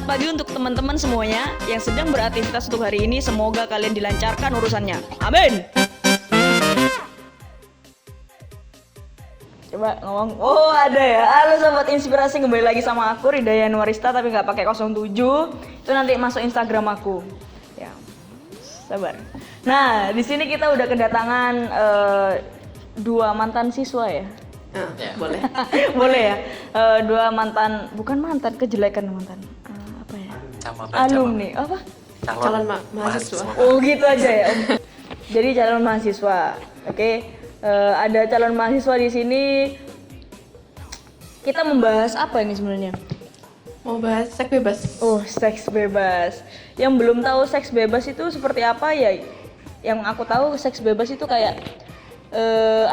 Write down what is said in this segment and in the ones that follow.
Selamat pagi untuk teman-teman semuanya yang sedang beraktivitas untuk hari ini. Semoga kalian dilancarkan urusannya. Amin. Coba ngomong. Oh, ada ya. Halo sobat inspirasi, kembali lagi sama aku Rida Yanuarista tapi nggak pakai 07. Itu nanti masuk Instagram aku. Ya. Sabar. Nah, di sini kita udah kedatangan dua mantan siswa ya. Boleh. Boleh ya. Dua mantan, bukan mantan, kejelekan mantan. Apa ya? Alumni. Apa? Calon mahasiswa. Oh, gitu aja ya. Jadi calon mahasiswa. Oke. Ada calon mahasiswa di sini. Kita membahas apa ini sebenarnya? Mau bahas seks bebas. Oh, seks bebas. Yang belum tahu seks bebas itu seperti apa ya? Yang aku tahu seks bebas itu kayak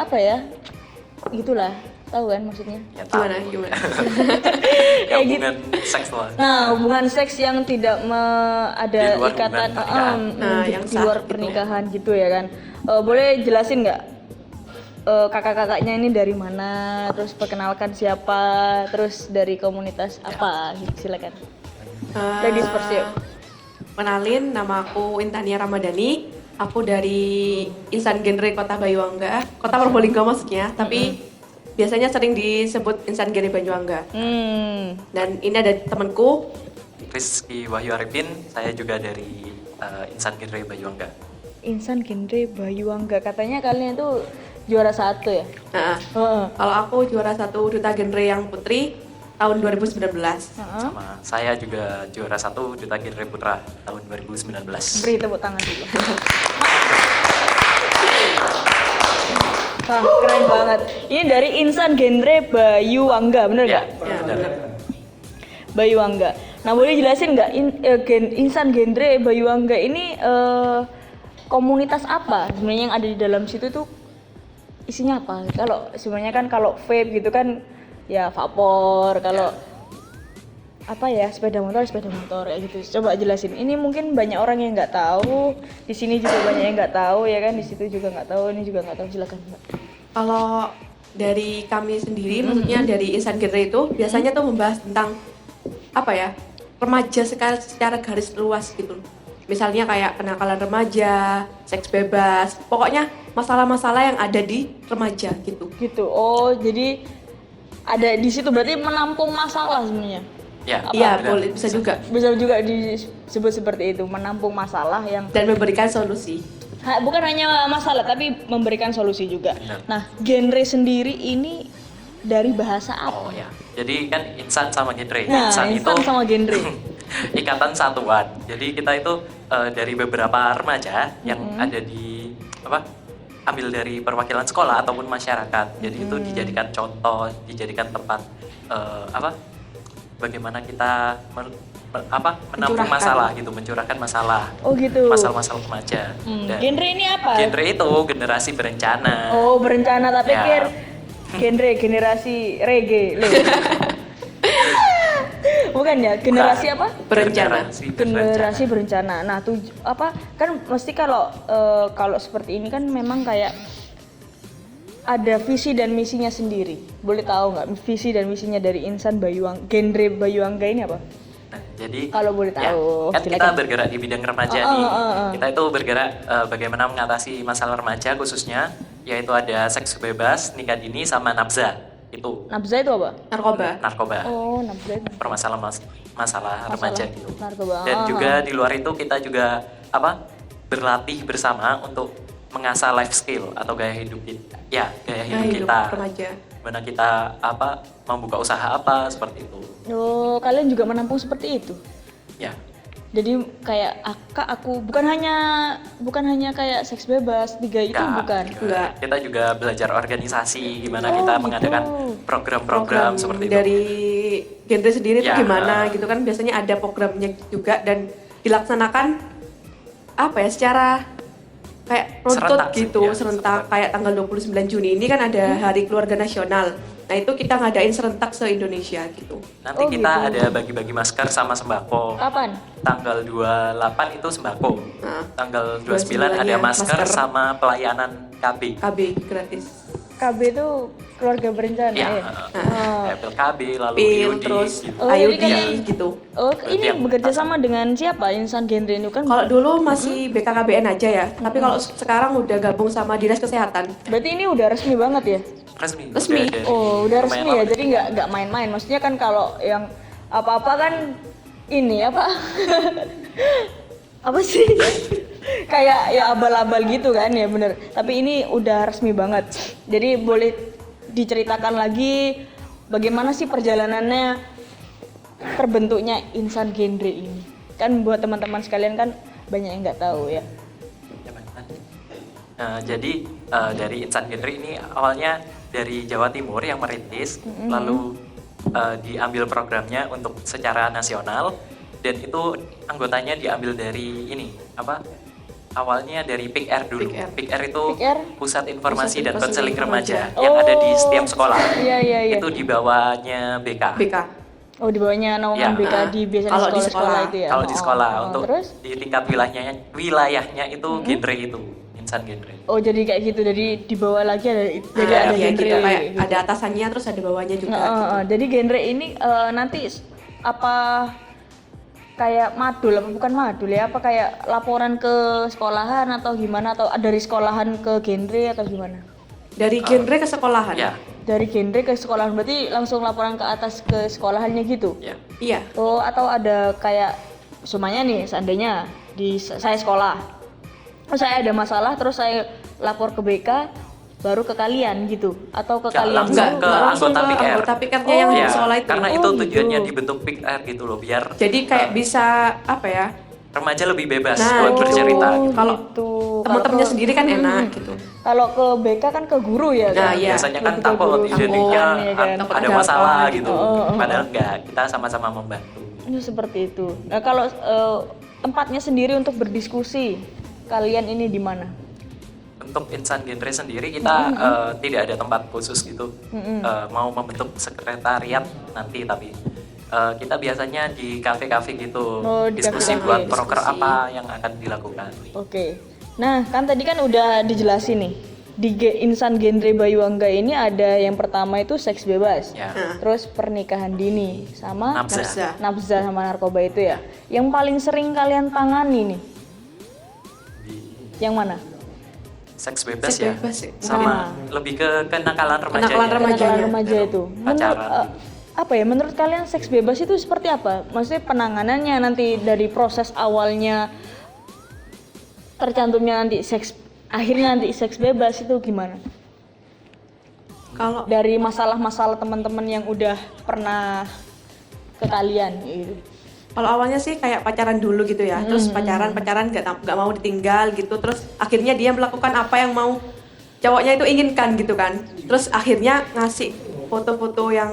apa ya? Gitulah, tahu kan maksudnya? Ya, Gimana? Kayak hubungan seks lah. Nah, hubungan seks yang tidak ada Di luar ikatan hubungan pernikahan. Yang di luar sah gitu. pernikahan gitu ya kan. Boleh jelasin nggak kakak-kakaknya ini dari mana? Terus perkenalkan siapa? Terus dari komunitas apa? Gitu, silakan. Ladies first yuk. Kenalin, nama aku Intania Ramadhani. Aku dari Insan Genre Kota Banyuwangi, Kota Probolinggo maksudnya. Tapi biasanya sering disebut Insan Genre Banyuwangi. Dan ini ada temanku. Rizky Wahyu Arifin, saya juga dari Insan Genre Banyuwangi. Insan Genre Banyuwangi. Katanya kalian itu juara 1 ya? Kalau aku juara 1 Duta Genre yang Putri tahun 2019. Sama saya juga juara 1 Duta Genre Putra tahun 2019. Beri tepuk tangan dulu. Wah, keren banget. Ini dari Insan Genre Banyuwangi, bener nggak? Ya, benar. Banyuwangi. Nah, boleh jelasin nggak Insan Genre Banyuwangi ini komunitas apa sebenarnya yang ada di dalam situ tuh isinya apa? Kalau sebenarnya kan kalau vape gitu kan ya vapor, kalau apa ya sepeda motor kayak gitu. Coba jelasin. Ini mungkin banyak orang yang nggak tahu. Di sini juga banyak yang nggak tahu ya kan. Di situ juga nggak tahu. Ini juga nggak tahu. Silakan Mbak. Kalau dari kami sendiri, maksudnya dari Insan Genre itu biasanya tuh membahas tentang apa ya, remaja secara garis luas gitu. Misalnya kayak kenakalan remaja, seks bebas, pokoknya masalah-masalah yang ada di remaja gitu. Gitu. Oh, jadi ada di situ berarti menampung masalah sebenarnya. Ya, Iya, benar. boleh, bisa juga. Bisa juga disebut seperti itu, menampung masalah yang Dan memberikan solusi. bukan hanya masalah tapi memberikan solusi juga. Benar. Nah, genre sendiri ini dari bahasa Oh apa? ya. Jadi kan insan sama genre. Nah, Insan insan itu sama genre. ikatan satuan. Jadi kita itu dari beberapa remaja yang ada di ambil dari perwakilan sekolah ataupun masyarakat. Jadi itu dijadikan contoh, dijadikan tempat bagaimana kita menampung Mencurahkan. masalah gitu, mencurahkan masalah. Oh gitu. Masalah-masalah remaja. Dan Genre ini apa? genre itu generasi berencana. Oh, berencana tak Ya. pikir generasi reggae. Loh. Bukan ya, generasi Bukan. apa? Berencana. Generasi berencana. Nah, kan mesti kalau seperti ini kan memang kayak ada visi dan misinya sendiri. Boleh tahu nggak visi dan misinya dari Insan Banyuwangi, genre Banyuwangi ini apa? Nah, jadi Kalau boleh tahu, kan kita silakan. bergerak di bidang remaja nih. Kita itu bergerak bagaimana mengatasi masalah remaja khususnya, yaitu ada seks bebas, nikah dini, sama nabza. Itu Nabza itu apa? Narkoba. Oh, nabza itu permasalahan masalah remaja gitu. narkoba. Dan juga di luar itu kita juga berlatih bersama untuk mengasah life skill atau gaya hidup kita. Ya, gaya hidup kita. Remaja. Mana kita membuka usaha apa seperti itu. Oh, kalian juga menampung seperti itu. Ya. Jadi kayak aku bukan hanya kayak seks bebas 3 itu bukan. Enggak. Kita juga belajar organisasi, gimana Oh, kita gitu. mengadakan program-program seperti itu. Dari genre sendiri Ya. tuh gimana gitu kan, biasanya ada programnya juga dan dilaksanakan secara kayak runtut Serentak sih, gitu, ya, serentak kayak tanggal 29 Juni ini kan ada Hari Keluarga Nasional. Nah, itu kita ngadain serentak se-Indonesia gitu. Nanti Oh, kita gitu. ada bagi-bagi masker sama sembako. Kapan? Tanggal 28 itu sembako. Nah, Tanggal 29 ada 29-nya masker masker. sama pelayanan KB. KB gratis. KB itu keluarga berencana Ya, ya. Oh. kayak PIL-KB, lalu PIL, IUD, terus gitu. Oh, jadi IUD kan- gitu. Oh, ini Yang bekerja sama dengan siapa? Insan Genre itu kan. Kalau dulu masih BKKBN aja ya, tapi kalau sekarang udah gabung sama Dinas Kesehatan. Berarti ini udah resmi banget ya? Resmi. Resmi. Oh, udah lumayan resmi ya. lama. Jadi nggak main-main. Maksudnya kan kalau yang apa-apa kan ini apa? Apa sih? Kayak ya abal-abal gitu kan ya bener. Tapi ini udah resmi banget. Jadi boleh diceritakan lagi bagaimana sih perjalanannya terbentuknya Insan Genre ini? Kan buat teman-teman sekalian kan banyak yang nggak tahu ya. Jadi dari Insan Genre ini awalnya dari Jawa Timur yang merintis, lalu diambil programnya untuk secara nasional, dan itu anggotanya diambil dari ini apa? Awalnya dari PIKR dulu. PIKR. PIKR itu PIKR? Pusat Informasi dan Konseling Konseling Remaja Remaja. yang ada di Oh. setiap sekolah. Iya, iya, iya. Itu di bawahnya BK. BK. Oh, di bawahnya naungan Ya. BK di biasanya Kalau di sekolah-sekolah sekolah. itu ya. Kalau di sekolah untuk terus? di tingkat wilayahnya itu genre itu Insan Genre. Oh, jadi kayak gitu. Jadi di bawah lagi ada jadi Iya, ada ya genre gitu, kayak gitu. ada atasannya terus ada bawahnya juga. Nah, gitu. jadi genre ini nanti apa kayak madul apa bukan madul ya? Apa kayak laporan ke sekolahan atau gimana atau dari sekolahan ke genre atau gimana? Dari genre ke sekolahan. Ya, Dari genre ke sekolahan berarti langsung laporan ke atas ke sekolahannya gitu. ya. Iya. Oh, atau ada kayak semuanya nih seandainya di saya sekolah. Terus saya ada masalah terus saya lapor ke BK baru ke kalian gitu atau ke Nggak, kalian langsung dulu? ke langsung anggota ke PIKR. anggota PIKR-nya yang Oh, di Ya, sekolah itu. karena Oh, itu gitu. tujuannya dibentuk PIKR gitu loh, biar Jadi kayak bisa apa ya? remaja lebih bebas Nah, buat gitu. bercerita. Kalau gitu. teman-temannya Kalau- sendiri kan enak gitu. Kalau ke BK kan ke guru ya Nah, kan? iya. Biasanya kan Lebih ke takut guru jadinya kan, ya kan? Takut ada ada masalah apa gitu. Oh. Padahal enggak, kita sama-sama membantu. Ini seperti itu. Nah, kalau tempatnya sendiri untuk berdiskusi, kalian ini di mana? Untuk Insan Genre sendiri kita tidak ada tempat khusus gitu. Mau membentuk sekretariat nanti, tapi kita biasanya di kafe-kafe gitu, Oh, di diskusi kafe-kafe. buat proker Diskusi. apa yang akan dilakukan. Oke. Nah, kan tadi kan udah dijelasin nih. Di Insan Genre Bayuangga ini ada yang pertama itu seks bebas. Ya. Terus pernikahan dini sama Nafsa. nafsa sama narkoba itu ya. Yang paling sering kalian tangani nih, yang mana? Seks bebas Seks ya. bebas ya. Sama lebih ke kenakalan remaja. Kenakalan ya. remaja. Kenakalan remaja itu. Pacaran. Apa ya? Menurut kalian seks bebas itu seperti apa? Maksudnya penanganannya nanti dari proses awalnya tercantumnya nanti seks akhirnya nanti seks bebas itu gimana? Kalau Dari masalah-masalah teman-teman yang udah pernah ke kalian gitu. Kalau awalnya sih kayak pacaran dulu gitu ya, terus pacaran nggak mau ditinggal gitu, terus akhirnya dia melakukan apa yang mau cowoknya itu inginkan gitu kan, terus akhirnya ngasih foto-foto yang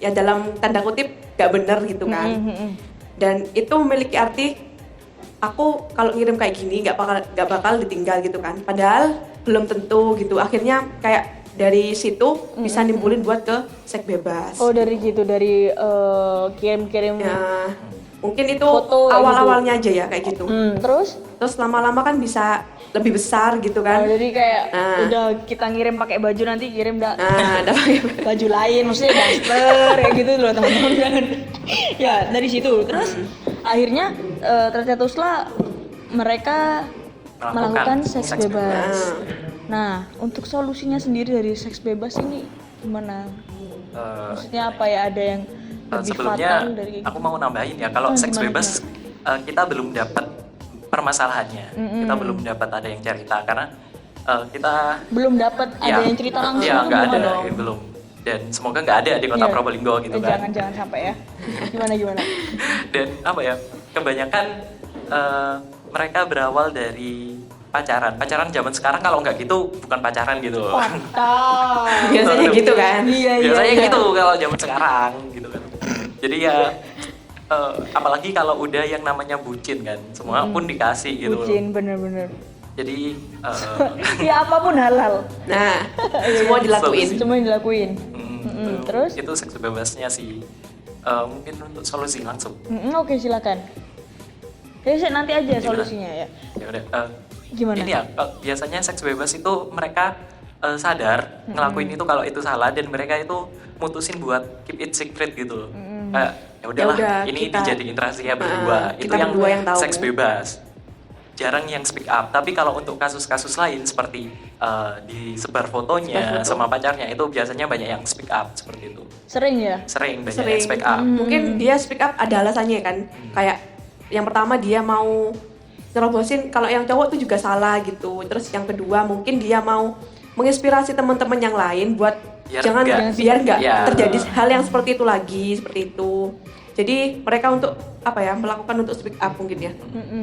ya dalam tanda kutip nggak bener gitu kan, dan itu memiliki arti aku kalau ngirim kayak gini nggak bakal ditinggal gitu kan, padahal belum tentu gitu, akhirnya kayak dari situ bisa nimbulin buat ke seks bebas. Oh dari gitu dari kirim-kirim. Ya, mungkin itu Foto kayak awal-awalnya aja ya kayak gitu. Terus? Terus lama-lama kan bisa lebih besar gitu kan. Jadi kayak Nah. udah kita ngirim pakai baju nanti kirim Nah, ada baju lain, maksudnya daster kayak gitu loh teman-teman kan. Ya dari situ terus akhirnya tercetuslah mereka melakukan seks seks bebas. Nah untuk solusinya sendiri dari seks bebas ini gimana? Maksudnya apa ya, ada yang lebih Sebelumnya fatal dari aku mau nambahin ya, kalau seks gimana, bebas kita belum dapat permasalahannya, kita belum dapat ada yang cerita karena kita belum dapat ada yang cerita langsung ya nggak gimana ada, dong? belum, dan semoga nggak ada di kota Iya. Probolinggo gitu kan. Jangan sampai ya. Gimana? Dan apa ya, kebanyakan mereka berawal dari pacaran zaman sekarang, kalau nggak gitu bukan pacaran gitu loh. Mantap. biasanya gitu kan. Iya. Biasanya gitu kalau zaman sekarang gitu kan. Jadi ya apalagi kalau udah yang namanya bucin kan, semua pun dikasih gitu loh. Bucin bener-bener. Jadi Ya apapun halal. Nah, semua dilakuin. Semua yang dilakuin. Terus? itu seks bebasnya sih. Mungkin untuk solusi langsung. Oke silakan. Jadi nanti aja solusinya ya. Ya udah. Gimana? Ini ya, biasanya seks bebas itu mereka sadar ngelakuin itu kalau itu salah, dan mereka itu mutusin buat keep it secret gitu loh. Kayak ya udahlah, Ya udah, ini kita- dijadiin rahasia berdua. Itu kita berdua yang tahu. seks bebas. Jarang yang speak up. Tapi kalau untuk kasus-kasus lain seperti disebar fotonya Sebar foto. sama pacarnya, itu biasanya banyak yang speak up seperti itu. Sering ya? Sering banyak Sering. yang speak up. Mungkin dia speak up ada alasannya kan. Kayak yang pertama dia mau nerobosin kalau yang cowok tuh juga salah gitu. Terus yang kedua mungkin dia mau menginspirasi teman-teman yang lain buat biar nggak Ya. terjadi hal yang seperti itu lagi, seperti itu. Jadi mereka untuk melakukan untuk speak up mungkin ya.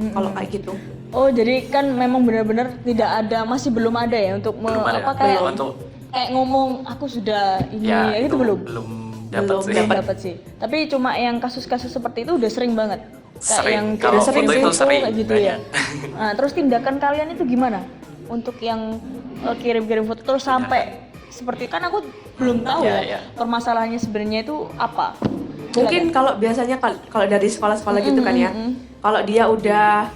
Kalau kayak gitu. Oh, jadi kan memang benar-benar tidak ada, masih belum ada ya untuk Belum ada. kayak Untuk kayak ngomong aku sudah ini ya itu belum. belum dapat Belum sih. Belum dapat sih. Tapi cuma yang kasus-kasus seperti itu udah sering banget. Kayak Sering. yang Kalau foto kirim itu foto sering, kayak gitu ya. banyak. Nah, terus tindakan kalian itu gimana? Untuk yang kirim-kirim foto terus sampai seperti, kan aku belum tahu Ya, ya, ya. permasalahannya sebenarnya itu apa. Mungkin kalau biasanya kalau dari sekolah-sekolah gitu kan ya. Kalau dia udah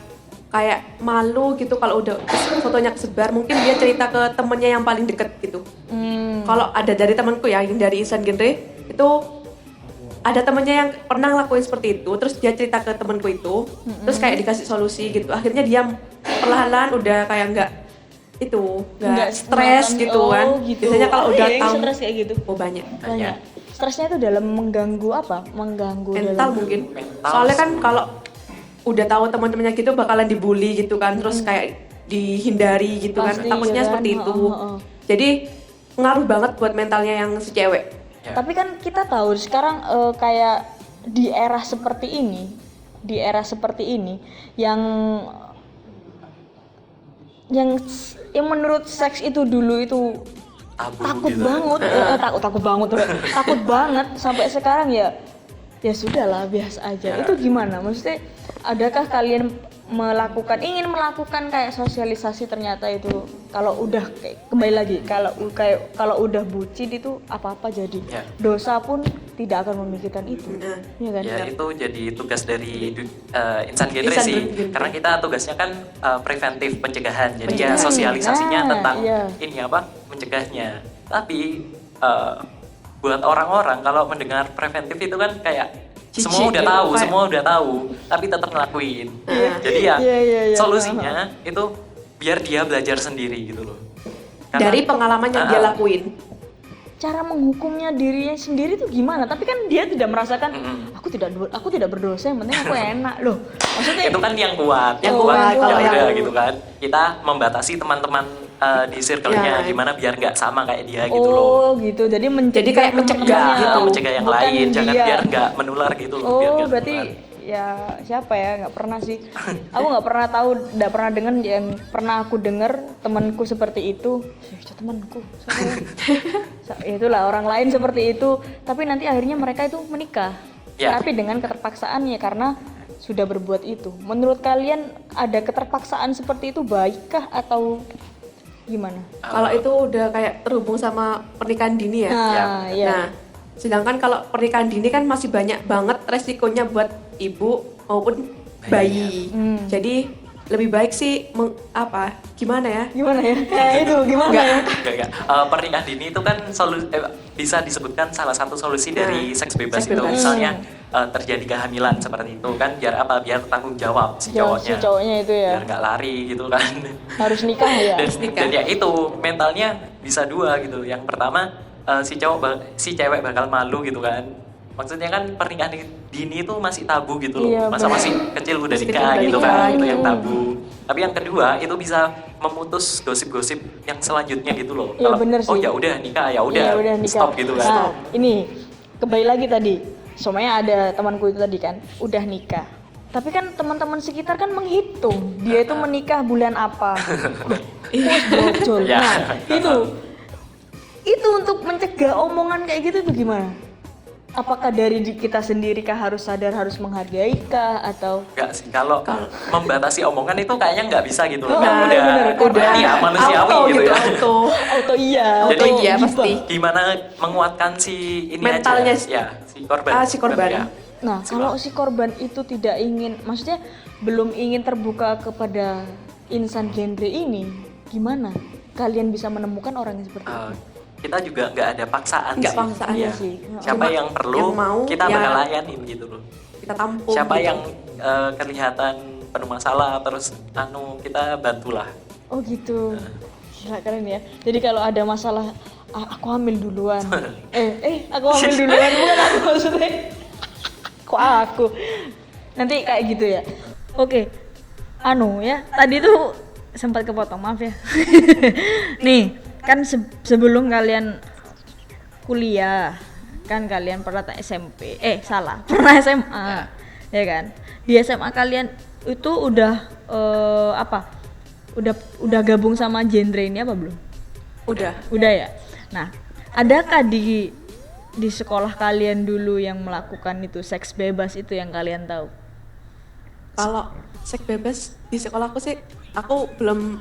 kayak malu gitu kalau udah fotonya kesebar, mungkin dia cerita ke temennya yang paling deket gitu. Kalau ada dari temanku ya, yang dari Insan Genre itu ada temennya yang pernah ngelakuin seperti itu, terus dia cerita ke temanku itu, terus kayak dikasih solusi gitu. Akhirnya dia perlahan-lahan udah kayak nggak Nggak stres semakin- gitu oh, kan. gitu. Biasanya kalau Ada udah ya yang tahu stres kayak gitu. oh banyak Banyak. Stresnya itu dalam mengganggu apa? Mengganggu mental dalam mungkin. Mental. Soalnya kan kalau udah tahu teman-temannya gitu bakalan dibully gitu kan, terus kayak dihindari gitu kan. Pasti, Takutnya ya kan? seperti itu. Heeh. Jadi ngaruh banget buat mentalnya yang si cewek. Ya. Tapi kan kita tahu sekarang kayak di era seperti ini yang menurut seks itu dulu itu Tabu takut gitu. banget, takut banget sampai sekarang ya sudahlah, biasa aja. Ya. Itu gimana? Maksudnya adakah kalian ingin melakukan kayak sosialisasi, ternyata itu kalau udah kayak kembali lagi kalau udah bucin itu apa-apa jadi Ya. dosa pun tidak akan memikirkan itu. Nah, Iya kan? Ya itu jadi tugas dari Insan Genre Insan sih, Genre. karena kita tugasnya kan preventif pencegahan, jadi ya Pencegahan. sosialisasinya Nah, tentang iya. ini mencegahnya. Tapi buat orang-orang kalau mendengar preventif itu kan kayak Jijik semua udah gitu, tahu, kayak- semua udah tahu, tapi tetap ngelakuin. Jadi ya Iya. solusinya itu biar dia belajar sendiri gitu loh. dari pengalaman yang dia Ah. lakuin. Cara menghukumnya dirinya sendiri tuh gimana? Tapi kan dia tidak merasakan aku tidak berdosa, yang penting aku enak loh. Maksudnya Itu kan yang kuat, Yang kuat, ya kalau udah yang- gitu kan. Kita membatasi teman-teman di circle-nya Ya. gimana biar nggak sama kayak dia gitu loh. oh gitu. Jadi Jadi kayak mencegah teman-temannya, gitu. Mencegah yang bukan lain, jangan dia. biar nggak menular gitu loh. biar Oh, nggak berarti menular. ya siapa ya, nggak pernah sih. Aku nggak pernah tahu, nggak pernah dengar. Yang pernah aku dengar temanku seperti itu. Temanku, itulah orang lain seperti itu. Tapi nanti akhirnya mereka itu menikah. Ya. Tapi dengan keterpaksaan ya, karena sudah berbuat itu. Menurut kalian ada keterpaksaan seperti itu baikkah atau gimana? Kalau itu udah kayak terhubung sama pernikahan dini ya. Nah, ya. Nah, sedangkan kalau pernikahan dini kan masih banyak banget resikonya buat ibu maupun bayi. Jadi lebih baik sih gimana ya? Gimana ya? Itu gimana ya? Enggak. Pernikahan dini itu kan bisa disebutkan salah satu solusi dari seks bebas seks itu. bebas. Misalnya terjadi kehamilan seperti itu kan, biar apa? Biar tanggung jawab si Si cowoknya. cowoknya itu ya. Biar nggak lari gitu kan. Harus nikah ya. Dan ya itu mentalnya bisa dua gitu. Yang pertama si cewek bakal malu gitu kan. Maksudnya kan pernikahan dini itu masih tabu gitu loh. Iya, Masa benar. masih kecil udah Masih nikah kecil udah gitu nikah. kan. Itu yang tabu. Tapi yang kedua itu bisa memutus gosip-gosip yang selanjutnya gitu loh. Iya, bener sih. oh ya udah nikah, ya udah Iya, nikah. stop gitu kan. Nah, ini kembali lagi tadi. Soalnya ada temanku itu tadi kan, udah nikah. Tapi kan teman-teman sekitar kan menghitung dia itu menikah bulan apa. Bocol. Ya. Nah, itu untuk mencegah omongan kayak gitu tuh gimana? Apakah dari kita sendiri kah harus sadar, harus menghargai kah, atau Enggak sih, kalau membatasi omongan itu kayaknya nggak bisa gitu loh. Oh, Kan bener, udah ya manusiawi auto gitu ya. auto iya, Auto auto iya, gibah. pasti. Gimana menguatkan si ini Mentalnya aja, ya si korban. si korban. Ya. Nah, kalau si korban itu tidak ingin, maksudnya belum ingin terbuka kepada insan genre ini, gimana? kalian bisa menemukan orang yang seperti itu? Kita juga nggak ada paksaan Nggak sih. paksaan, Iya. iya sih. Siapa Cuma yang perlu yang mau, kita ya bakal layanin gitu loh. kita tampung. Siapa gitu. yang kelihatan penuh masalah terus kita bantulah. Oh gitu. Gila keren ya. Jadi kalau ada masalah, aku hamil duluan. Aku hamil duluan bukan aku maksudnya. Kok aku? Nanti kayak gitu ya. Oke. Ya. Tadi tuh sempat kepotong, maaf ya. Nih, kan sebelum kalian kuliah, kan kalian pernah SMP. Pernah SMA. Ya kan? Di SMA kalian itu udah udah gabung sama genre ini apa belum? Udah ya. Nah, adakah di sekolah kalian dulu yang melakukan itu seks bebas itu yang kalian tahu? Kalau seks bebas di sekolahku sih aku belum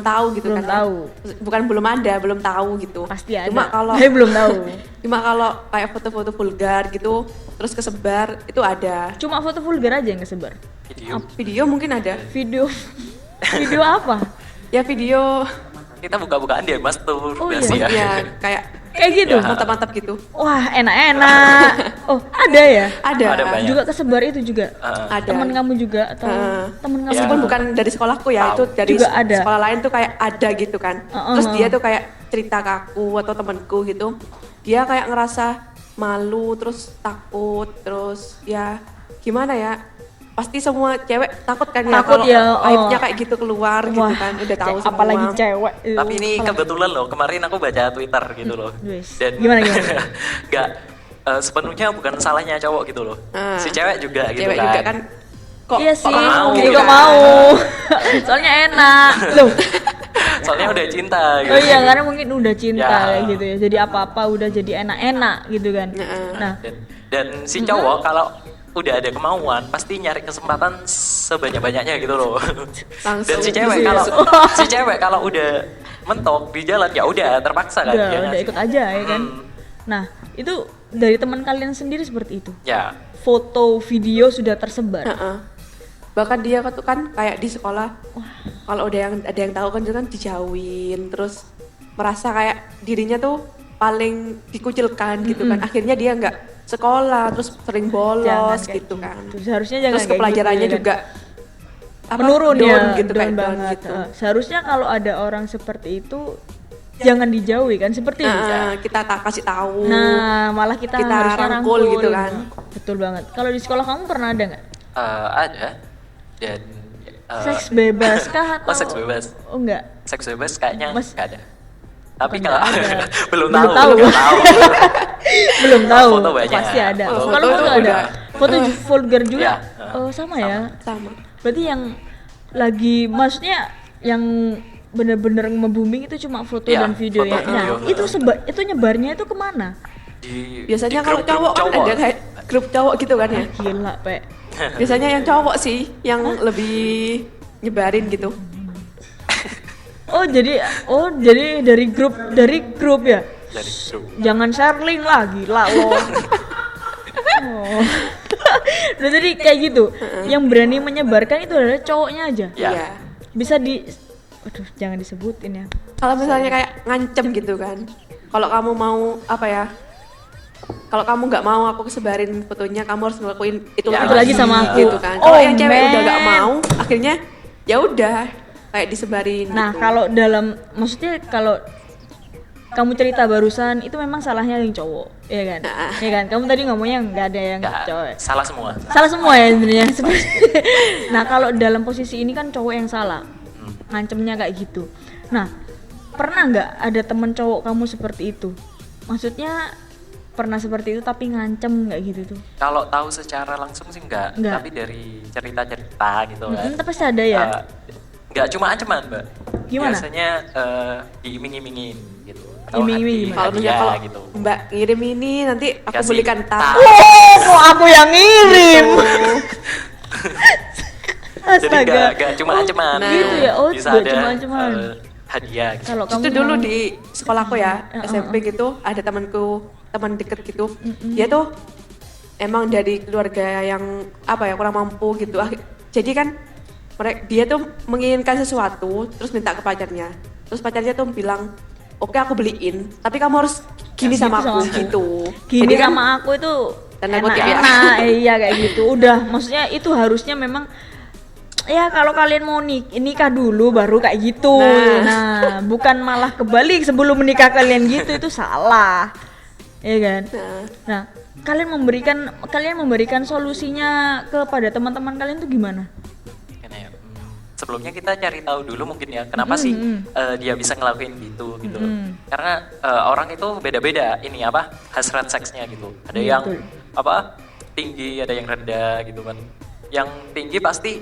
tahu gitu Belum kan. tahu. Bukan belum ada, belum tahu gitu. Pasti ada. Cuma kalau belum tahu. Cuma kalau kayak foto-foto vulgar gitu terus kesebar itu ada. Cuma foto vulgar aja yang kesebar. Video. Video mungkin ada. Video apa? Ya video Kita buka-bukaan dia Mas tuh Oh, versi iya. ya. ya kayak Kayak gitu. Ya. mantap-mantap gitu. Wah, enak-enak. Oh, ada ya? Ada banyak. Juga kesebar itu juga. Ada. Temen kamu juga atau temen kamu? Meskipun Ya. bukan dari sekolahku ya, Tahu. itu dari Juga ada. sekolah lain tuh kayak ada gitu kan. Terus dia tuh kayak cerita ke aku atau temenku gitu. Dia kayak ngerasa malu, terus takut, terus ya gimana ya? Pasti semua cewek takut kan ya Takut kalau ya, aibnya kayak gitu keluar gitu Wah, kan. Udah tahu semua. apalagi cewek. Tapi ini kebetulan loh, kemarin aku baca Twitter gitu loh. Wis. Dan Gimana? nggak sepenuhnya bukan salahnya cowok gitu loh. Si cewek juga gitu Cewek kan. juga kan kok Iya sih, mau jadi gitu kok kan. mau. Soalnya enak. Loh. Soalnya udah cinta gitu. Oh iya, karena mungkin udah cinta Ya. kayak gitu ya. Jadi apa-apa udah jadi enak-enak gitu kan. Nah, Dan si cowok kalau udah ada kemauan pasti nyari kesempatan sebanyak-banyaknya gitu loh. Langsung. Dan si cewek kalau udah mentok di jalan ya udah terpaksa kan. Ya udah nggak sih? ikut aja ya kan. Nah, itu dari teman kalian sendiri seperti itu. Ya. Foto, video sudah tersebar. Heeh. Bahkan dia tuh kan kayak di sekolah kalau ada yang tahu kan dia kan dijauhin terus merasa kayak dirinya tuh paling dikucilkan gitu kan. Akhirnya dia nggak sekolah terus sering bolos Jangan kayak gitu kan. Seharusnya jangan Terus kayak kepelajarannya gitu, ya kan? juga Menurun down ya, gitu down kayak down banget. gitu. Seharusnya kalau ada orang seperti itu jangan dijauhi kan seperti itu. Kita tak kasih tahu. Nah, malah kita harusnya rangkul gitu kan. Betul banget. Kalau di sekolah kamu pernah ada nggak? Ada. Dan Seks bebas kah atau? Oh, seks bebas. Oh enggak. Seks bebas kayaknya Mas- nggak ada. Tapi Bukan kalau nggak ada. belum Belum tahu. tahu. Belum tahu. Foto banyak. Pasti ada. Foto Kalau foto ada. udah. Foto vulgar juga. Ya, Oh, sama ya. Sama. Berarti yang lagi maksudnya yang bener-bener nge-booming itu cuma foto Ya, dan video foto, ya. Nah, video. itu nyebarnya itu kemana? Biasanya di kalau grup-grup cowok kan ada kayak grup cowok gitu kan ya. Gila, Pe. Biasanya yang cowok sih yang lebih nyebarin gitu. Oh, jadi dari grup ya. dari grup. Jangan share link lah, gila lo. Oh. Udah jadi kayak gitu. Yang berani menyebarkan itu adalah cowoknya aja. Ya. Iya. Bisa aduh, jangan disebutin ya. Kalau misalnya kayak ngancem gitu kan. Kalau kamu mau apa ya? Kalau kamu nggak mau aku sebarin fotonya, kamu harus ngelakuin itu Ya, itu lagi sama aku. gitu kan. Oh, Kalau yang cewek udah nggak man. mau, akhirnya ya udah kayak disebarin. Nah, gitu. kalau maksudnya kalau kamu cerita barusan itu memang salahnya yang cowok, ya kan? Ya kan? Kamu tadi ngomongnya nggak ada yang Nggak, cowok. salah semua. Salah semua ya sebenarnya. Nah, kalau dalam posisi ini kan cowok yang salah. Ngancemnya kayak gitu. Nah, pernah nggak ada temen cowok kamu seperti itu? Maksudnya pernah seperti itu tapi ngancem nggak gitu tuh? Kalau tahu secara langsung sih enggak, Nggak. tapi dari cerita-cerita gitu kan. Tapi pasti ada ya. Enggak cuma ancaman, Mbak. Gimana? Biasanya diiming-imingin gitu. Atau Iming-iming kalau misalnya hadiah kalau gitu. Mbak ngirim ini nanti aku Kasih belikan tas. Oh, kok aku yang ngirim? Jadi Astaga. enggak cuma ancaman. Nah, gitu ya? Oh, bisa nggak ada cuma ancaman. hadiah gitu. Kalau kamu Itu dulu mau- di sekolahku ya, SMP gitu, ada teman deket gitu. Dia tuh emang dari keluarga yang apa ya kurang mampu gitu. Jadi kan dia tuh menginginkan sesuatu terus minta ke pacarnya. terus pacarnya tuh bilang, oke aku beliin, tapi kamu harus gini sama Gitu aku sama aku. gitu. Gini Jadi kan sama aku itu tanda kutip ya. enak-enak, iya kayak gitu. Udah, maksudnya itu harusnya memang ya kalau kalian mau nikah dulu baru kayak gitu. Nah, bukan malah kebalik sebelum menikah kalian gitu, itu salah. Iya kan? Nah, kalian memberikan solusinya kepada teman-teman kalian tuh gimana? Gini ya, sebelumnya kita cari tahu dulu mungkin ya kenapa sih dia bisa ngelakuin gitu loh. Karena orang itu beda-beda ini apa hasrat seksnya gitu. Ada yang Betul. apa tinggi, ada yang rendah gitu kan. Yang tinggi pasti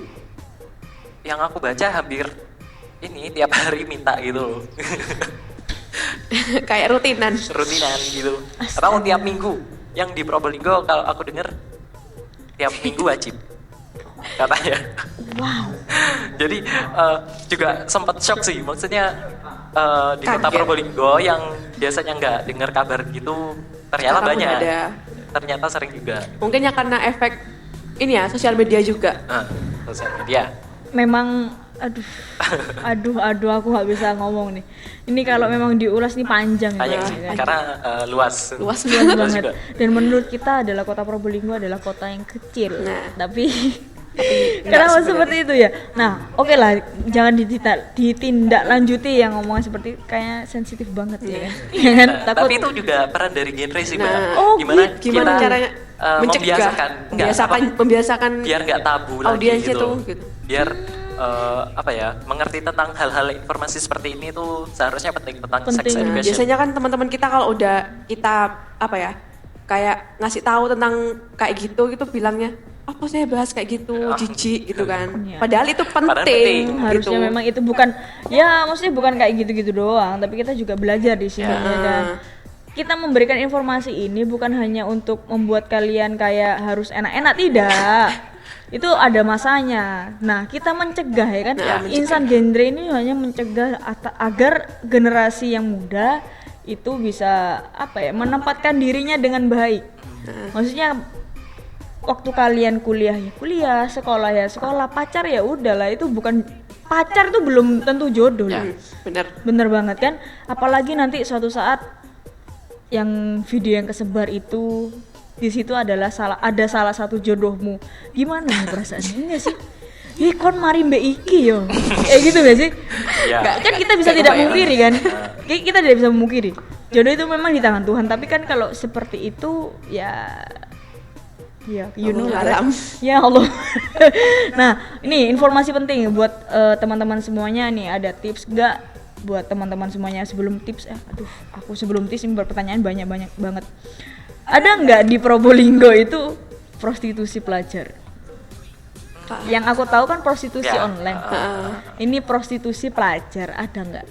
yang aku baca hampir ini tiap hari minta gitu loh. kayak rutinan. Rutinan gitu. Atau tiap minggu. Yang di Probolinggo kalau aku denger tiap minggu wajib katanya. Wow. Jadi juga sempat shock sih, maksudnya di kota Kaget. Probolinggo yang biasanya nggak dengar kabar gitu ternyata Sekarang banyak. udah ada. Ternyata sering juga. Mungkin ya karena efek ini ya sosial media juga. Sosial media. Memang aduh aku nggak bisa ngomong nih. Ini kalau memang diulas nih panjang Banyak ya, sih, kan? karena luas. Luas Luas banget. banget. juga. Dan menurut kita adalah kota Probolinggo adalah kota yang kecil. Nah. Tapi enggak kenapa sebenarnya. seperti itu ya? Nah, oke lah, jangan ditindaklanjuti yang ngomongnya seperti kayak sensitif banget ya kan. Ya kan? Takut. Tapi itu juga peran dari genre sih, Mbak. Nah, Oh, gimana gimana kita caranya membiasakan, membiasakan biar nggak tabu lagi audiensnya gitu. tuh gitu. Biar mengerti tentang hal-hal informasi seperti ini tuh seharusnya penting tentang sex Penting. Nah, education. biasanya kan teman-teman kita kalau udah kita kayak ngasih tahu tentang kayak gitu bilangnya apa saya bahas kayak gitu jijik gitu kan. Iya. Padahal itu Padahal penting, penting. Harusnya gitu. memang itu bukan ya maksudnya bukan kayak gitu-gitu doang, tapi kita juga belajar di sini Ya. ya kan. Kita memberikan informasi ini bukan hanya untuk membuat kalian kayak harus enak-enak, tidak. Itu ada masanya. Nah, kita mencegah ya kan. Nah, mencegah. Insan genre ini hanya mencegah agar generasi yang muda itu bisa menempatkan dirinya dengan baik. Maksudnya waktu kalian kuliah ya kuliah, sekolah ya sekolah, pacar ya udahlah, itu bukan pacar tuh belum tentu jodoh Ya. loh. Bener. Bener banget kan? Apalagi nanti suatu saat yang video yang kesebar itu di situ adalah salah satu jodohmu. Gimana nih perasaannya? Enggak sih? Ih kon mari mbak iki yo. Gitu gak sih? Ya. Kan kita bisa Kayak tidak kebayang. memungkiri kan? Kita tidak bisa memungkiri. Jodoh itu memang di tangan Tuhan, tapi kan kalau seperti itu ya you know Allah lah. alam. Ya Allah. Nah, ini informasi penting buat teman-teman semuanya nih. Ada tips nggak buat teman-teman semuanya sebelum tips? Aku sebelum tips ini berpertanyaan banyak banget. Ada nggak di Probolinggo itu prostitusi pelajar? Yang aku tahu kan prostitusi Ya, online. Ini prostitusi pelajar ada nggak?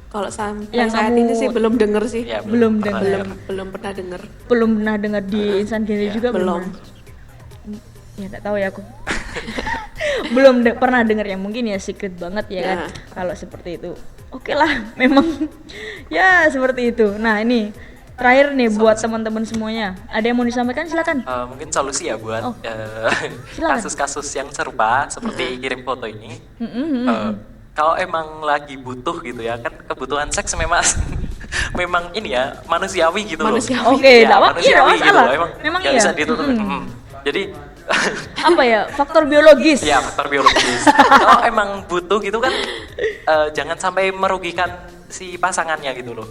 Kalau sampai Yang saat kamu- ini sih belum denger sih. Ya, Belum pernah dengar. Belum pernah denger. Belum pernah dengar di insan genre Ya, juga belum. Ya nggak tahu ya aku. Belum pernah dengar ya, mungkin ya secret banget ya kan Nah. kalau seperti itu. Oke lah, memang ya seperti itu. Nah ini terakhir nih buat teman-teman semuanya, ada yang mau disampaikan silakan. mungkin solusi ya buat Oh. Silakan. kasus-kasus yang serupa seperti kirim foto ini. Mm-mm. Kalau emang lagi butuh gitu ya, kan kebutuhan seks memang memang ini ya manusiawi gitu loh. Manusiawi. Oke, Ya, nggak apa-apa, iya, manusiawi nggak gitu masalah. loh. Memang nggak iya. bisa ditutup. Jadi Apa ya, faktor biologis. ya faktor biologis. Kalau emang butuh gitu kan jangan sampai merugikan si pasangannya gitu loh.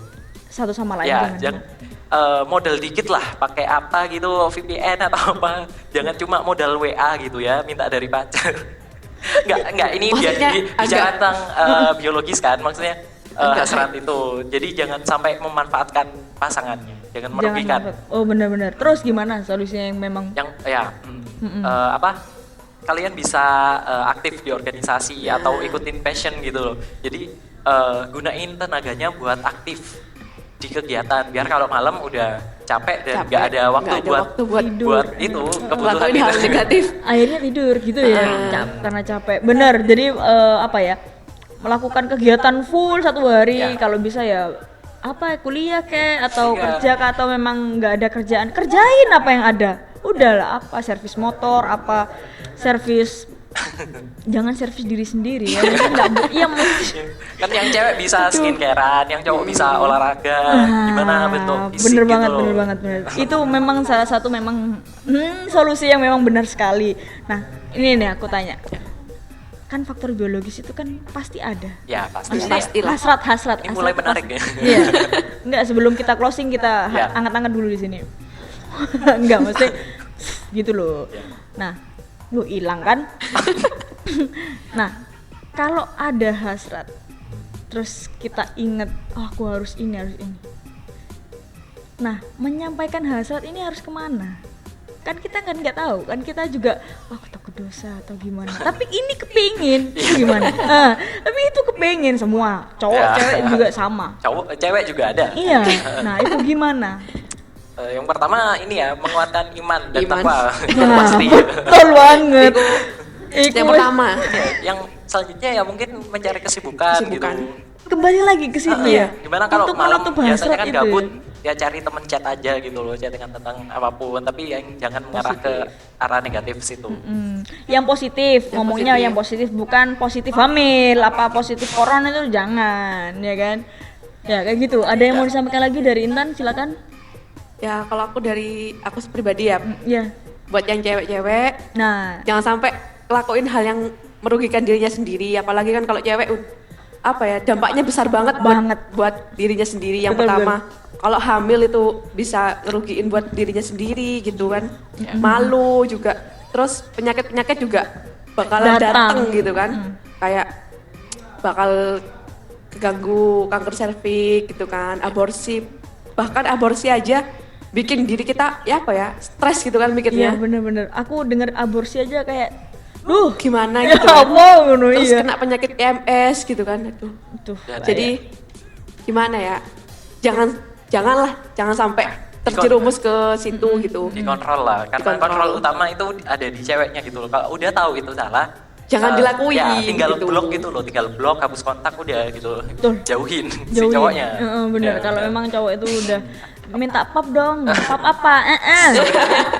Satu sama lain. Ya, jangan. jangan modal dikit lah, pakai apa gitu, VPN atau apa. Jangan cuma modal WA gitu ya, minta dari pacar. Enggak, ini Maksudnya bicara agak- tentang biologis kan, maksudnya Agak- hasrat itu. Jadi jangan sampai memanfaatkan pasangannya, jangan Jangan merugikan. Oh benar-benar. Terus gimana solusinya yang memang Yang kalian bisa aktif di organisasi atau ikutin passion gitu loh. Jadi gunain tenaganya buat aktif di kegiatan biar kalau malam udah capek dan nggak ada waktu nggak ada buat waktu buat buat itu kebutuhan ngelakuin hal itu. negatif. akhirnya tidur gitu ya, karena capek. Benar. Jadi melakukan kegiatan full satu hari, Ya. kalau bisa ya kuliah atau Iya. kerja atau memang nggak ada kerjaan, kerjain apa yang ada. Udahlah, servis motor, servis Jangan servis diri sendiri ya. Mungkin nggak iya Kan yang cewek bisa skincarean, yang cowok bisa olahraga. Gimana bentuk fisik bener gitu banget, loh. bener banget, bener. Itu memang salah satu memang solusi yang memang benar sekali. Nah, ini nih aku tanya. Kan faktor biologis itu kan pasti ada. Ya pasti. Pastilah. Hasrat. Ini mulai hasrat menarik pasti. ya. Iya. Enggak, sebelum kita closing kita Ya. angkat-angkat dulu di sini. Enggak, maksudnya gitu loh. Ya. Nah, lu hilang kan? Nah, kalau ada hasrat, terus kita inget, oh aku harus ini. Nah, menyampaikan hasrat ini harus kemana? Kan kita kan nggak tahu, kan kita juga, oh aku takut dosa atau gimana. Tapi ini kepingin, gimana? Tapi itu kepingin semua, cowok, Ya. cewek juga sama. Cewek juga ada. Iya, nah itu gimana? Yang pertama ini ya, menguatkan iman dan Iman. takwa. Itu Nah, pasti. betul banget. Yang pertama. Yang selanjutnya ya mungkin mencari kesibukan. Kesibukan. Gitu. Kembali lagi ke situ ya. Gimana kalau Untuk malam menutup biasanya hasrat kan itu gabut, ya. ya cari temen chat aja gitu loh, chattingan tentang apapun, tapi yang jangan mengarah ke arah negatif situ. Yang positif, ngomongnya positif. yang positif, bukan positif hamil, apa positif corona itu jangan, ya kan? Ya kayak gitu. Ada yang mau disampaikan lagi dari Intan? Silakan. Ya kalau aku pribadi ya, Ya. buat yang cewek-cewek Nah, jangan sampai lakuin hal yang merugikan dirinya sendiri, apalagi kan kalau cewek apa ya, dampaknya besar banget buat dirinya sendiri. Yang Betul, pertama, kalau hamil itu bisa ngerugiin buat dirinya sendiri gitu kan, malu juga, terus penyakit juga bakalan Datang. datang gitu kan, kayak bakal keganggu kanker serviks gitu kan, aborsi, bahkan aborsi aja bikin diri kita ya apa ya, stres gitu kan iya mikirnya. bener-bener. Aku dengar aborsi aja kayak, Gimana ya gitu kan. apa ngono Terus iya. kena penyakit PMS gitu kan. Aduh. Tuh. Dan Jadi gimana ya? Jangan sampai terjerumus ke situ gitu. dikontrol lah, karena Dikontrol. kontrol utama itu ada di ceweknya gitu loh. Kalau udah tahu itu salah, Jangan dilakuin, ya tinggal gitu. blok gitu loh, tinggal blok, hapus kontak, udah gitu. Betul. Jauhin si Jauhin. cowoknya. Bener, Ya, kalau udah. memang cowok itu udah minta pap dong, pap apa?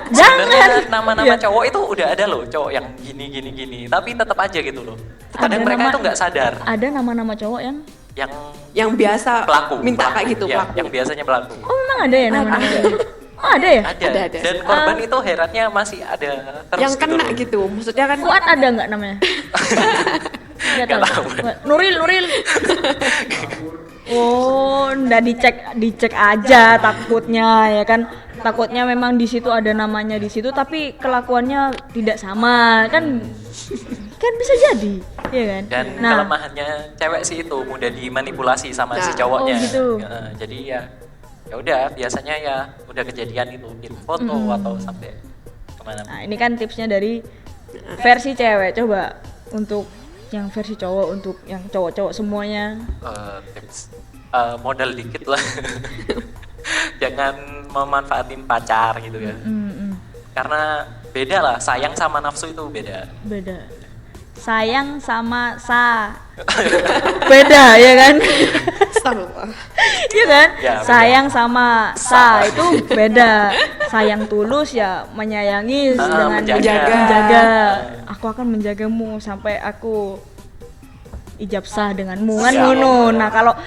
Jangan. Sebenarnya nama-nama Ya. cowok itu udah ada loh, cowok yang gini, tapi tetap aja gitu loh. Kadang Ada mereka nama- itu nggak sadar Ada nama-nama cowok yang Yang biasa pelaku, minta pelaku, kayak gitu, ya, pelaku. yang biasanya pelaku. oh memang ada ya nama-nama Ada. cowok? Oh ada ya? Ada. Dan korban itu herannya masih ada terus Yang kena loh. gitu. Maksudnya kan Fuad ada nggak namanya? Nggak Nggak tahu. tahu. Nuril. Oh, nggak dicek aja takutnya ya kan. Takutnya memang di situ ada namanya di situ tapi kelakuannya tidak sama kan. Kan bisa jadi, ya kan? Dan kelemahannya cewek sih itu mudah dimanipulasi sama si Nah. cowoknya. Oh, gitu. Jadi ya udah biasanya ya udah kejadian itu di foto atau sampai kemana. Nah, ini kan tipsnya dari versi cewek. Coba untuk yang versi cowok, untuk yang cowok-cowok semuanya. Tips modal dikit lah. Jangan memanfaatin pacar gitu ya. Karena beda lah, sayang sama nafsu itu beda. Beda. Sayang sama beda ya kan? Astagfirullah. Iya kan? Ya, beda. Sayang sama itu beda. Sayang tulus ya menyayangi dengan menjaga. Aku akan menjagamu sampai aku ijab sah denganmu kan Ya. ngono. Nah, kalau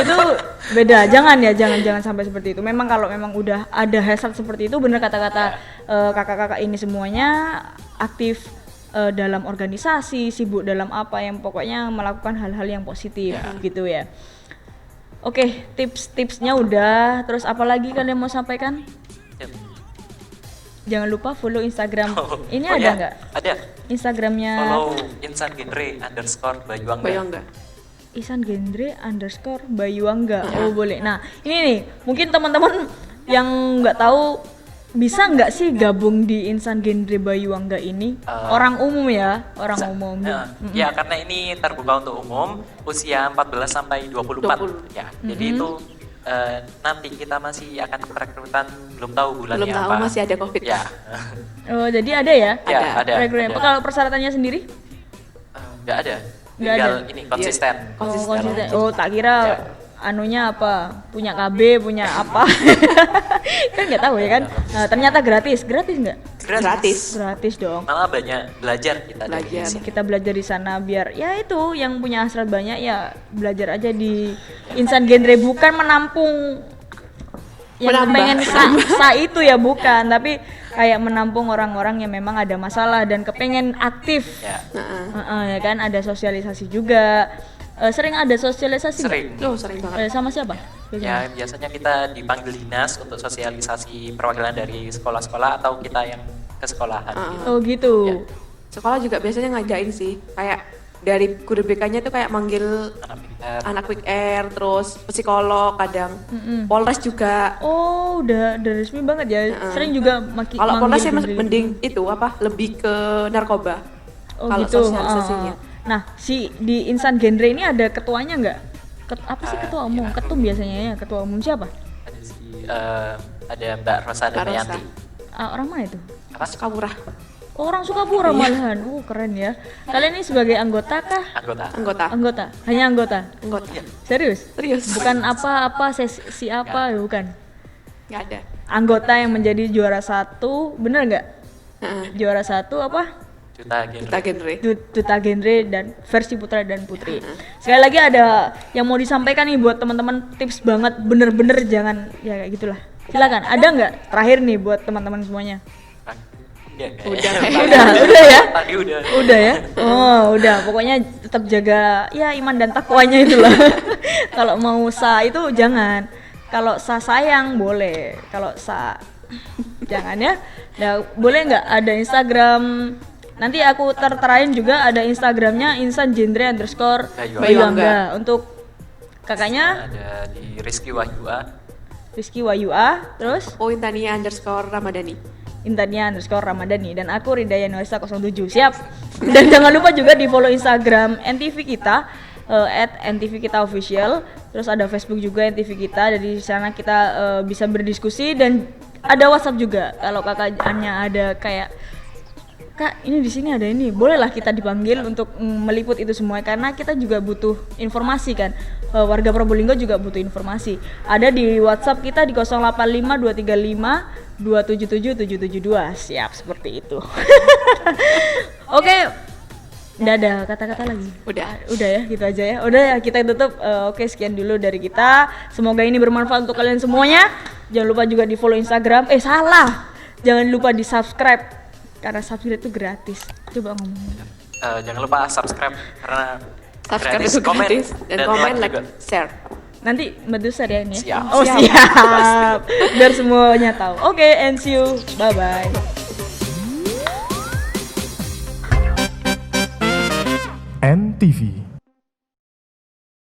itu beda. Jangan sampai seperti itu. Memang kalau memang udah ada hasrat seperti itu, bener kata-kata kakak-kakak ini semuanya aktif dalam organisasi, sibuk dalam apa yang pokoknya melakukan hal-hal yang positif gitu ya. Oke, tips-tipsnya udah. Terus apa lagi kalian mau sampaikan? Jangan lupa follow Instagram. Ini ada ya, nggak? Ada. Instagramnya Follow _insan_genre_Bayuangga. Bayangga. isan_Bayuangga. Oh boleh. Nah ini nih mungkin teman-teman yang nggak tahu bisa nggak sih gabung di Insan Genre Bayuangga ini? Orang umum ya, orang umum. Ya karena ini terbuka untuk umum usia 14 sampai 24 ya. Jadi itu nanti kita masih akan perekrutan, belum tahu bulannya Belum tahu, apa. masih ada COVID. Ya. Oh jadi ada ya? Ya, ada. Rekrutmen. Ada. Kalau persyaratannya sendiri? Nggak ada. Nggak Tinggal ada. ini konsisten. Oh, konsisten. Oh tak kira anunya apa, punya KB, punya apa. Kan nggak tahu ya kan. Nah, ternyata gratis nggak? Gratis dong. Malah banyak belajar kita dari Belajar. sini. Kita belajar di sana biar ya itu yang punya hasrat banyak ya belajar aja di Insan Genre, bukan menampung yang Menambah. pengen sa itu ya, bukan, tapi kayak menampung orang-orang yang memang ada masalah dan kepengen aktif. Ya, Ya kan, ada sosialisasi juga. Sering ada sosialisasi nggak? sering. Oh, sering banget. Sama siapa? Ya, biasanya kita dipanggil dinas untuk sosialisasi perwakilan dari sekolah-sekolah atau kita yang ke sekolahan gitu. Oh gitu. Ya. Sekolah juga biasanya ngadain sih, kayak dari guru BK-nya tuh kayak manggil Anak pintar. anak quick air, terus psikolog kadang, Polres juga. Oh, udah resmi banget ya. Sering juga Kalau Polres sih manggil mending itu apa, lebih ke narkoba. Oh kalau gitu. sosialisasinya. Nah, si di Insan Genre ini ada ketuanya nggak? Apa sih ketua umum? Ketum biasanya ya. Ketua umum siapa? Ada ada Mbak Rosa dan Mbak Rosa. Yanti. Orang mana itu? Apa? Sukabura. Orang Sukabura malahan. Keren ya. Kalian ini sebagai anggota kah? Anggota. Anggota. Hanya anggota. Serius? Serius. Bukan apa-apa sesi apa, bukan. Nggak ada. Anggota yang menjadi juara 1, bener nggak? Heeh. Juara 1 apa? Duta Genre. Kita genre. Duta Genre dan versi putra dan putri. Sekali lagi ada yang mau disampaikan nih buat teman-teman, tips banget, bener-bener jangan ya kayak gitulah. Silakan, ada nggak terakhir nih buat teman-teman semuanya? Udah ya? Tadi udah. Udah ya? Oh, udah. Pokoknya tetap jaga ya iman dan takwanya itulah. Kalau mau sa itu jangan. Kalau sa sayang boleh. Kalau sa jangan ya. Nah, boleh nggak ada Instagram? Nanti aku terterain juga ada Instagramnya Insan Genre _ Bayu Angga. Untuk kakaknya Ada di Rizky Wahyua. Rizky Wayua, terus Oh, Intania _Ramadhani. Intania _Ramadhani, dan aku Ridaya Nuesa 07. Siap. Dan jangan lupa juga di follow Instagram NTV kita @NTV kita official. Terus ada Facebook juga NTV kita. Dari sana kita bisa berdiskusi dan ada WhatsApp juga. Kalau kakaknya ada kayak, Kak, ini di sini ada ini, bolehlah kita dipanggil untuk meliput itu semua karena kita juga butuh informasi kan. Warga Probolinggo juga butuh informasi. Ada di WhatsApp kita di 085 235 277 772. Siap, seperti itu. Oke. Udah ada kata-kata lagi? Udah ya, gitu aja ya. Udah ya, kita tutup. Oke, sekian dulu dari kita. Semoga ini bermanfaat untuk kalian semuanya. Jangan lupa juga di follow Instagram. Salah. Jangan lupa di subscribe. Karena subscribe itu gratis. Coba ngomong. Jangan lupa subscribe karena Subscribe gratis. itu gratis. Dan komen, like like, juga. share. Nanti bantu share ya ini ya? Siap. Oh siap. Biar semuanya tahu. Oke, and see you. Bye-bye. NTV